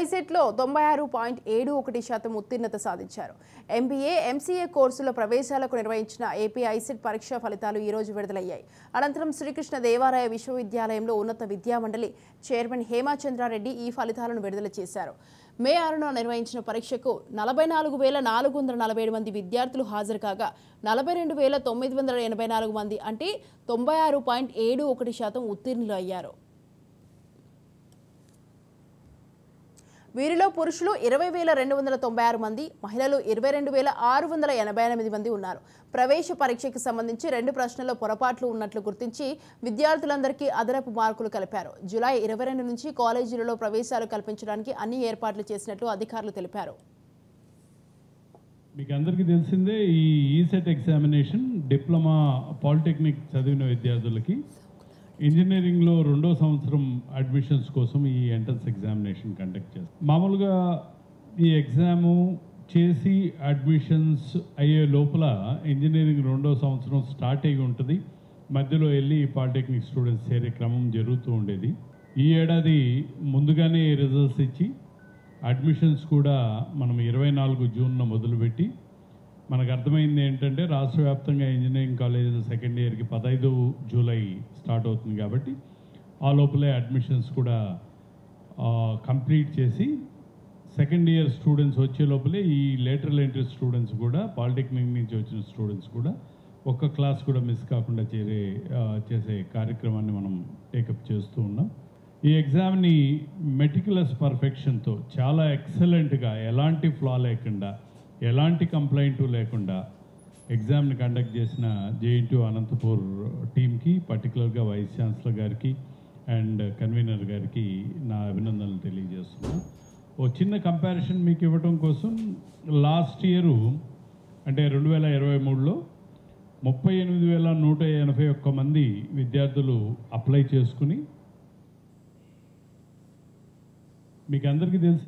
ఐసెట్లో 96.71% ఉత్తీర్ణత సాధించారు. MBA, MCA కోర్సుల ప్రవేశాలకు నిర్వహించిన ఏపీ ఐసెట్ పరీక్షా ఫలితాలు ఈ రోజు విడుదలయ్యాయి. అనంతరం శ్రీకృష్ణ దేవరాయ విశ్వవిద్యాలయంలో ఉన్నత విద్యామండలి చైర్మన్ హేమచంద్రారెడ్డి ఈ ఫలితాలను విడుదల చేశారు. మే 6న నిర్వహించిన పరీక్షకు 44,447 మంది విద్యార్థులు హాజరు కాగా 42,984 మంది అంటే 96.71% ఉత్తీర్ణులు అయ్యారు. వీరిలో పురుషులు 20,296 మంది, మహిళలు 22,688 మంది ఉన్నారు. ప్రవేశ పరీక్షకు సంబంధించి 2 ప్రశ్నల్లో పొరపాట్లు ఉన్నట్లు గుర్తించి విద్యార్థులందరికీ అదనపు మార్కులు కలిపారు. జూలై 22 నుంచి కాలేజీలలో ప్రవేశాలు కల్పించడానికి అన్ని ఏర్పాట్లు చేసినట్లు అధికారులు తెలిపారు. మీకు అందరికీ తెలిసిందే, ఈ ఈసెట్ ఎగ్జామినేషన్ డిప్లొమా పాలిటెక్నిక్ చదివిన విద్యార్థులకి ఇంజనీరింగ్లో 2వ సంవత్సరం అడ్మిషన్స్ కోసం ఈ ఎంట్రన్స్ ఎగ్జామినేషన్ కండక్ట్ చేస్తారు. మామూలుగా ఈ ఎగ్జాము చేసి అడ్మిషన్స్ అయ్యే లోపల ఇంజనీరింగ్ 2వ సంవత్సరం స్టార్ట్ అయ్యి ఉంటుంది. మధ్యలో వెళ్ళి పాలిటెక్నిక్ స్టూడెంట్స్ చేరే క్రమం జరుగుతూ ఉండేది. ఈ ఏడాది ముందుగానే రిజల్ట్స్ ఇచ్చి అడ్మిషన్స్ కూడా మనం 24 జూన్న మొదలుపెట్టి, మనకు అర్థమైంది ఏంటంటే రాష్ట్ర వ్యాప్తంగా ఇంజనీరింగ్ కాలేజీలు సెకండ్ ఇయర్కి 15 జూలై స్టార్ట్ అవుతుంది కాబట్టి ఆ లోపలే అడ్మిషన్స్ కూడా కంప్లీట్ చేసి సెకండ్ ఇయర్ స్టూడెంట్స్ వచ్చే లోపలే ఈ లేటరల్ ఎంట్రీ స్టూడెంట్స్ కూడా పాలిటెక్నిక్ నుంచి వచ్చిన స్టూడెంట్స్ కూడా ఒక్క క్లాస్ కూడా మిస్ కాకుండా చేసే కార్యక్రమాన్ని మనం టేకప్ చేస్తూ ఉన్నాం. ఈ ఎగ్జామ్ని మెటిక్యులస్ పర్ఫెక్షన్తో చాలా ఎక్సలెంట్గా, ఎలాంటి ఫ్లా లేకుండా, ఎలాంటి కంప్లైంట్ లేకుండా ఎగ్జామ్ని కండక్ట్ చేసిన జేఎన్టీయూ అనంతపూర్ టీంకి, పర్టికులర్గా వైస్ ఛాన్సలర్ గారికి అండ్ కన్వీనర్ గారికి నా అభినందనలు తెలియజేస్తున్నాను. ఓ చిన్న కంపారిజన్ మీకు ఇవ్వడం కోసం, లాస్ట్ ఇయరు అంటే 2023లో 38,181 మంది విద్యార్థులు అప్లై చేసుకుని, మీకు అందరికీ తెలుసు